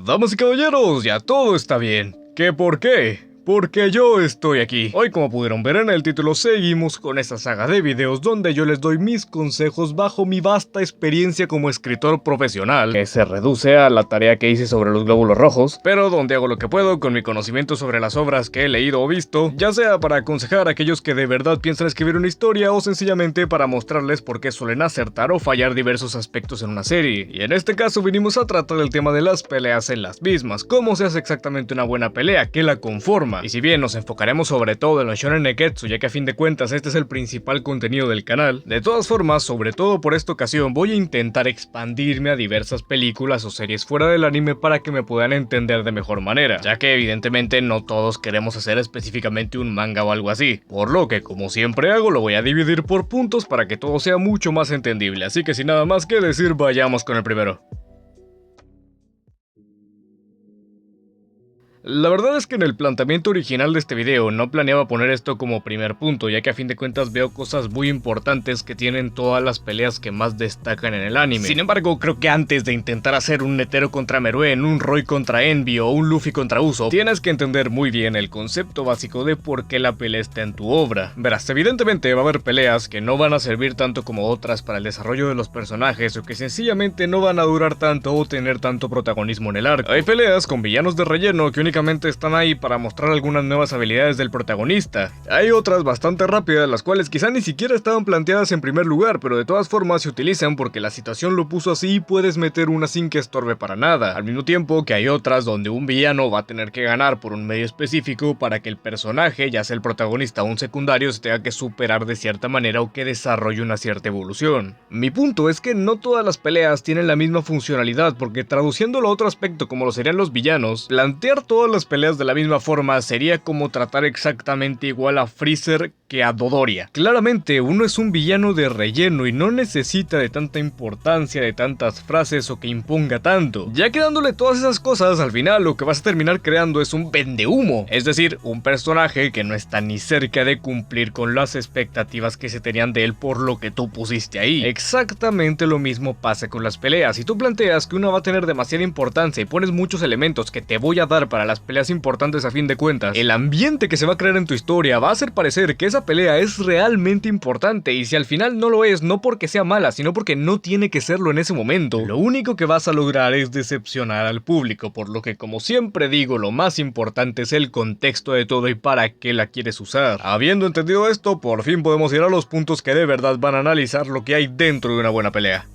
Damas y caballeros, ya todo está bien. ¿Qué por qué? Porque yo estoy aquí. Hoy, como pudieron ver en el título, seguimos con esta saga de videos donde yo les doy mis consejos bajo mi vasta experiencia como escritor profesional, que se reduce a la tarea que hice sobre los glóbulos rojos, pero donde hago lo que puedo con mi conocimiento sobre las obras que he leído o visto, ya sea para aconsejar a aquellos que de verdad piensan escribir una historia o sencillamente para mostrarles por qué suelen acertar o fallar diversos aspectos en una serie. Y en este caso vinimos a tratar el tema de las peleas en las mismas, cómo se hace exactamente una buena pelea, qué la conforma. Y si bien nos enfocaremos sobre todo en los shonen neketsu, ya que a fin de cuentas este es el principal contenido del canal, de todas formas, sobre todo por esta ocasión, voy a intentar expandirme a diversas películas o series fuera del anime para que me puedan entender de mejor manera, ya que evidentemente no todos queremos hacer específicamente un manga o algo así, por lo que como siempre hago lo voy a dividir por puntos para que todo sea mucho más entendible, así que sin nada más que decir, vayamos con el primero. La verdad es que en el planteamiento original de este video no planeaba poner esto como primer punto, ya que a fin de cuentas veo cosas muy importantes que tienen todas las peleas que más destacan en el anime. Sin embargo, creo que antes de intentar hacer un Netero contra Meruem, un Roy contra Envy o un Luffy contra Usopp, tienes que entender muy bien el concepto básico de por qué la pelea está en tu obra. Verás, evidentemente va a haber peleas que no van a servir tanto como otras para el desarrollo de los personajes o que sencillamente no van a durar tanto o tener tanto protagonismo en el arco. Hay peleas con villanos de relleno que únicamente están ahí para mostrar algunas nuevas habilidades del protagonista. Hay otras bastante rápidas, las cuales quizá ni siquiera estaban planteadas en primer lugar, pero de todas formas se utilizan porque la situación lo puso así y puedes meter una sin que estorbe para nada. Al mismo tiempo que hay otras donde un villano va a tener que ganar por un medio específico para que el personaje, ya sea el protagonista o un secundario, se tenga que superar de cierta manera o que desarrolle una cierta evolución. Mi punto es que no todas las peleas tienen la misma funcionalidad, porque traduciéndolo a otro aspecto como lo serían los villanos, plantear todas las peleas de la misma forma sería como tratar exactamente igual a Freezer que a Dodoria. Claramente uno es un villano de relleno y no necesita de tanta importancia, de tantas frases o que imponga tanto, ya que dándole todas esas cosas al final lo que vas a terminar creando es un vendehumo, es decir, un personaje que no está ni cerca de cumplir con las expectativas que se tenían de él por lo que tú pusiste ahí. Exactamente lo mismo pasa con las peleas. Si tú planteas que una va a tener demasiada importancia y pones muchos elementos que te voy a dar para las peleas importantes a fin de cuentas, el ambiente que se va a crear en tu historia va a hacer parecer que esa pelea es realmente importante, y si al final no lo es, no porque sea mala, sino porque no tiene que serlo en ese momento, lo único que vas a lograr es decepcionar al público, por lo que como siempre digo, lo más importante es el contexto de todo y para qué la quieres usar. Habiendo entendido esto, por fin podemos ir a los puntos que de verdad van a analizar lo que hay dentro de una buena pelea.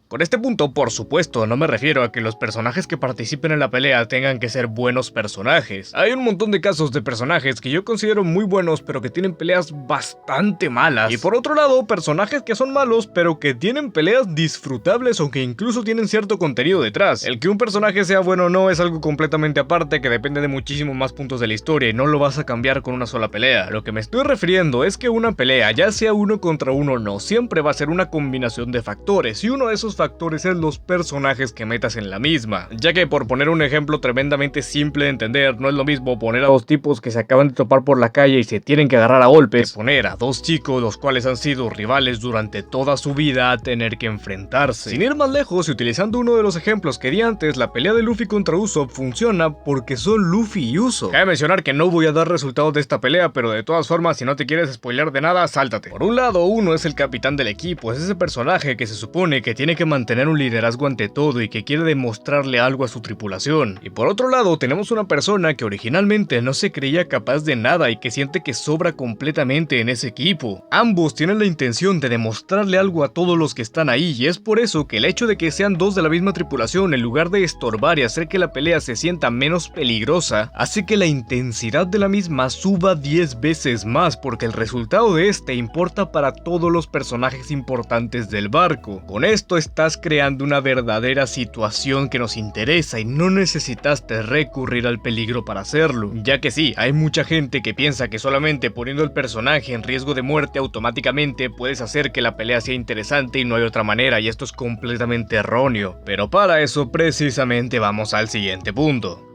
Con este punto, por supuesto, no me refiero a que los personajes que participen en la pelea tengan que ser buenos personajes. Hay un montón de casos de personajes que yo considero muy buenos, pero que tienen peleas bastante malas. Y por otro lado, personajes que son malos, pero que tienen peleas disfrutables o que incluso tienen cierto contenido detrás. El que un personaje sea bueno o no es algo completamente aparte que depende de muchísimos más puntos de la historia y no lo vas a cambiar con una sola pelea. A lo que me estoy refiriendo es que una pelea, ya sea uno contra uno o no, siempre va a ser una combinación de factores, y uno de esos factores es los personajes que metas en la misma, ya que por poner un ejemplo tremendamente simple de entender, no es lo mismo poner a dos tipos que se acaban de topar por la calle y se tienen que agarrar a golpes, que poner a dos chicos los cuales han sido rivales durante toda su vida a tener que enfrentarse. Sin ir más lejos y utilizando uno de los ejemplos que di antes, la pelea de Luffy contra Usopp funciona porque son Luffy y Usopp. Cabe mencionar que no voy a dar resultados de esta pelea, pero de todas formas, si no te quieres spoiler de nada, sáltate. Por un lado, uno es el capitán del equipo, es ese personaje que se supone que tiene que mantener un liderazgo ante todo y que quiere demostrarle algo a su tripulación. Y por otro lado, tenemos una persona que originalmente no se creía capaz de nada y que siente que sobra completamente en ese equipo. Ambos tienen la intención de demostrarle algo a todos los que están ahí, y es por eso que el hecho de que sean dos de la misma tripulación, en lugar de estorbar y hacer que la pelea se sienta menos peligrosa, hace que la intensidad de la misma suba 10 veces más, porque el resultado de este importa para todos los personajes importantes del barco. Con esto estás creando una verdadera situación que nos interesa y no necesitaste recurrir al peligro para hacerlo, ya que sí, hay mucha gente que piensa que solamente poniendo el personaje en riesgo de muerte automáticamente puedes hacer que la pelea sea interesante y no hay otra manera, y esto es completamente erróneo, pero para eso precisamente vamos al siguiente punto.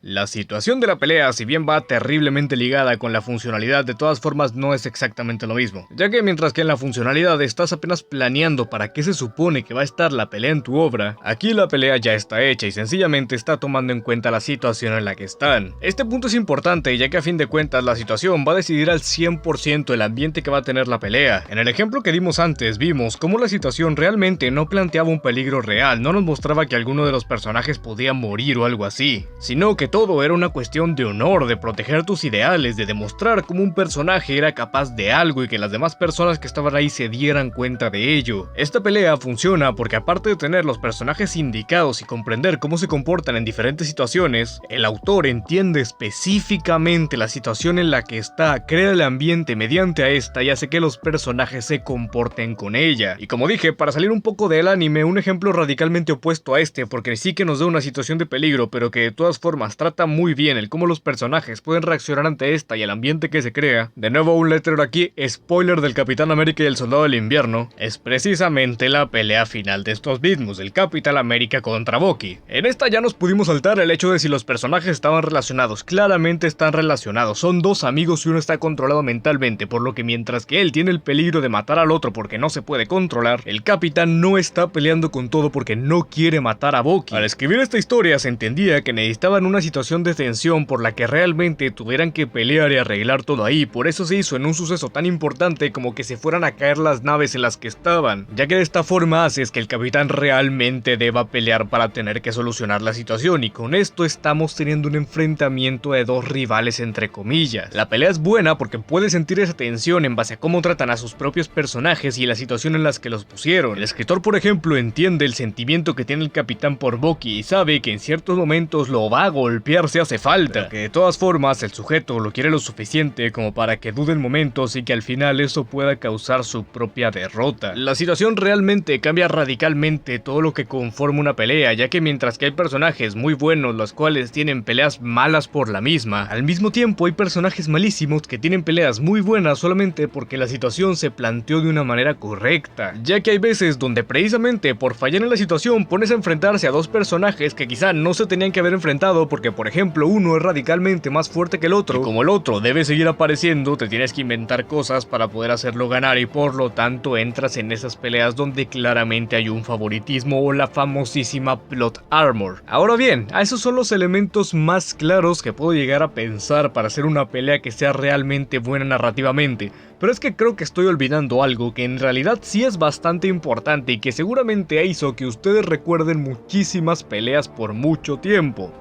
La situación de la pelea, si bien va terriblemente ligada con la funcionalidad, de todas formas no es exactamente lo mismo, ya que mientras que en la funcionalidad estás apenas planeando para qué se supone que va a estar la pelea en tu obra, aquí la pelea ya está hecha y sencillamente está tomando en cuenta la situación en la que están. Este punto es importante, ya que a fin de cuentas la situación va a decidir al 100% el ambiente que va a tener la pelea. En el ejemplo que dimos antes, vimos cómo la situación realmente no planteaba un peligro real, no nos mostraba que alguno de los personajes podía morir o algo así, sino que todo era una cuestión de honor, de proteger tus ideales, de demostrar cómo un personaje era capaz de algo y que las demás personas que estaban ahí se dieran cuenta de ello. Esta pelea funciona porque aparte de tener los personajes indicados y comprender cómo se comportan en diferentes situaciones, el autor entiende específicamente la situación en la que está, crea el ambiente mediante a esta y hace que los personajes se comporten con ella. Y como dije, para salir un poco del anime, un ejemplo radicalmente opuesto a este, porque sí que nos da una situación de peligro, pero que de todas formas trata muy bien el cómo los personajes pueden reaccionar ante esta y el ambiente que se crea. De nuevo un letrero aquí, spoiler del Capitán América y el Soldado del Invierno, es precisamente la pelea final de estos mismos, el Capitán América contra Bucky. En esta ya nos pudimos saltar el hecho de si los personajes estaban relacionados. Claramente están relacionados, son dos amigos y uno está controlado mentalmente, por lo que mientras que él tiene el peligro de matar al otro porque no se puede controlar, el Capitán no está peleando con todo porque no quiere matar a Bucky. Al escribir esta historia se entendía que necesitaban una situación de tensión por la que realmente tuvieran que pelear y arreglar todo ahí, por eso se hizo en un suceso tan importante como que se fueran a caer las naves en las que estaban, ya que de esta forma haces que el Capitán realmente deba pelear para tener que solucionar la situación, y con esto estamos teniendo un enfrentamiento de dos rivales entre comillas. La pelea es buena porque puedes sentir esa tensión en base a cómo tratan a sus propios personajes y la situación en las que los pusieron. El escritor, por ejemplo, entiende el sentimiento que tiene el Capitán por Bucky y sabe que en ciertos momentos lo va a golpear si hace falta, pero que de todas formas el sujeto lo quiere lo suficiente como para que dude en momentos y que al final eso pueda causar su propia derrota. La situación realmente cambia radicalmente todo lo que conforma una pelea, ya que mientras que hay personajes muy buenos los cuales tienen peleas malas por la misma, al mismo tiempo hay personajes malísimos que tienen peleas muy buenas solamente porque la situación se planteó de una manera correcta, ya que hay veces donde precisamente por fallar en la situación pones a enfrentarse a dos personajes que quizá no se tenían que haber enfrentado porque por ejemplo uno es radicalmente más fuerte que el otro, y como el otro debe seguir apareciendo te tienes que inventar cosas para poder hacerlo ganar y por lo tanto entras en esas peleas donde claramente hay un favoritismo o la famosísima plot armor. Ahora bien, a esos son los elementos más claros que puedo llegar a pensar para hacer una pelea que sea realmente buena narrativamente, pero es que creo que estoy olvidando algo que en realidad sí es bastante importante y que seguramente hizo que ustedes recuerden muchísimas peleas por mucho tiempo.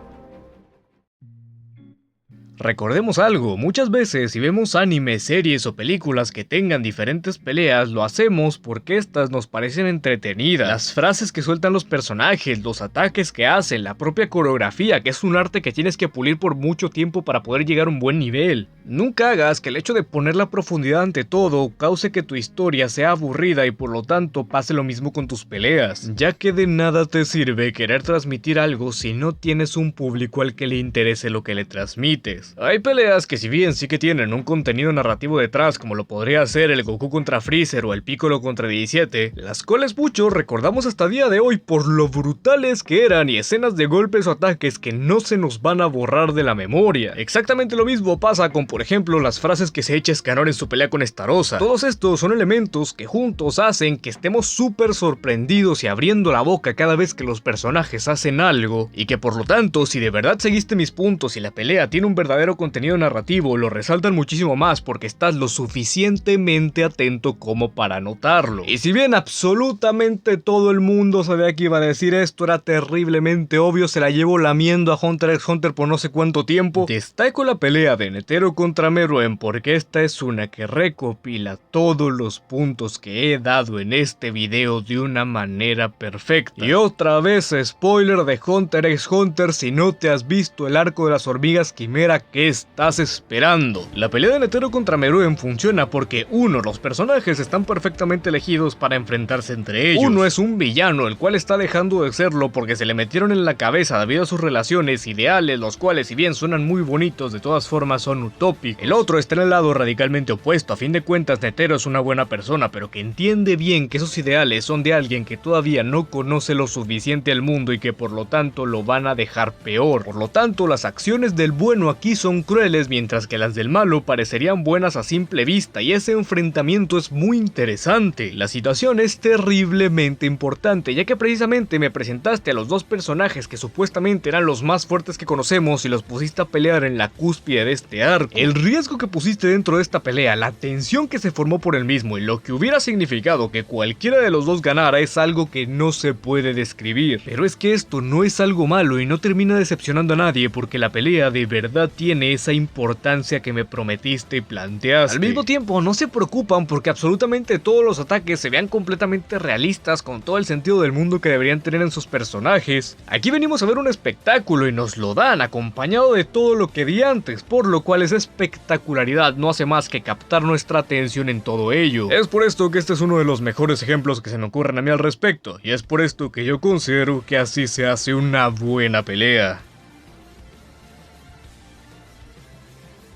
Recordemos algo, muchas veces si vemos animes, series o películas que tengan diferentes peleas, lo hacemos porque estas nos parecen entretenidas. Las frases que sueltan los personajes, los ataques que hacen, la propia coreografía, que es un arte que tienes que pulir por mucho tiempo para poder llegar a un buen nivel. Nunca hagas que el hecho de poner la profundidad ante todo cause que tu historia sea aburrida y por lo tanto pase lo mismo con tus peleas, ya que de nada te sirve querer transmitir algo si no tienes un público al que le interese lo que le transmites. Hay peleas que si bien sí que tienen un contenido narrativo detrás, como lo podría ser el Goku contra Freezer o el Piccolo contra 17, las cuales muchos recordamos hasta día de hoy por lo brutales que eran y escenas de golpes o ataques que no se nos van a borrar de la memoria. Exactamente lo mismo pasa con por ejemplo las frases que se echa Escanor en su pelea con Estarossa. Todos estos son elementos que juntos hacen que estemos súper sorprendidos y abriendo la boca cada vez que los personajes hacen algo, y que por lo tanto si de verdad seguiste mis puntos y la pelea tiene un verdadero contenido narrativo, lo resaltan muchísimo más porque estás lo suficientemente atento como para notarlo. Y si bien absolutamente todo el mundo sabía que iba a decir esto, era terriblemente obvio, se la llevo lamiendo a Hunter x Hunter por no sé cuánto tiempo, destaco la pelea de Netero contra Meruem porque esta es una que recopila todos los puntos que he dado en este video de una manera perfecta. Y otra vez spoiler de Hunter x Hunter, si no te has visto el arco de las hormigas quimera, ¿qué estás esperando? La pelea de Netero contra Meruem funciona porque 1. Los personajes están perfectamente elegidos para enfrentarse entre ellos. Uno es un villano, el cual está dejando de serlo porque se le metieron en la cabeza debido a sus relaciones ideales, los cuales si bien suenan muy bonitos, de todas formas son utópicos. El otro está en el lado radicalmente opuesto. A fin de cuentas, Netero es una buena persona, pero que entiende bien que esos ideales son de alguien que todavía no conoce lo suficiente al mundo y que por lo tanto lo van a dejar peor. Por lo tanto, las acciones del bueno aquí son crueles, mientras que las del malo parecerían buenas a simple vista, y ese enfrentamiento es muy interesante. La situación es terriblemente importante, ya que precisamente me presentaste a los dos personajes que supuestamente eran los más fuertes que conocemos y los pusiste a pelear en la cúspide de este arco. El riesgo que pusiste dentro de esta pelea, la tensión que se formó por el mismo y lo que hubiera significado que cualquiera de los dos ganara es algo que no se puede describir. Pero es que esto no es algo malo y no termina decepcionando a nadie, porque la pelea de verdad tiene esa importancia que me prometiste y planteaste. Al mismo tiempo no se preocupan porque absolutamente todos los ataques se vean completamente realistas, con todo el sentido del mundo que deberían tener en sus personajes. Aquí venimos a ver un espectáculo y nos lo dan acompañado de todo lo que di antes, por lo cual esa espectacularidad no hace más que captar nuestra atención en todo ello. Es por esto que este es uno de los mejores ejemplos que se me ocurren a mí al respecto, y es por esto que yo considero que así se hace una buena pelea.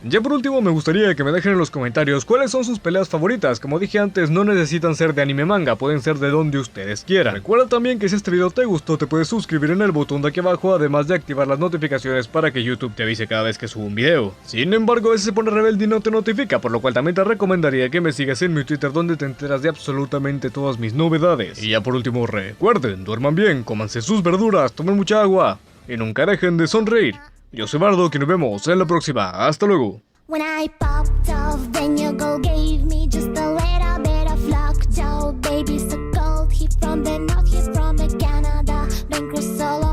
Ya por último me gustaría que me dejen en los comentarios cuáles son sus peleas favoritas. Como dije antes, no necesitan ser de anime manga, pueden ser de donde ustedes quieran. Recuerda también que si este video te gustó te puedes suscribir en el botón de aquí abajo, además de activar las notificaciones para que YouTube te avise cada vez que subo un video. Sin embargo, a veces se pone rebelde y no te notifica, por lo cual también te recomendaría que me sigas en mi Twitter, donde te enteras de absolutamente todas mis novedades. Y ya por último, recuerden, duerman bien, cómanse sus verduras, tomen mucha agua y nunca dejen de sonreír. Yo soy Bardo, que nos vemos en la próxima. Hasta luego. When I popped off, then your girl gave me just a little bit of luck. Joe, baby, so cold. He from the north, he's from the Canada. Been solo.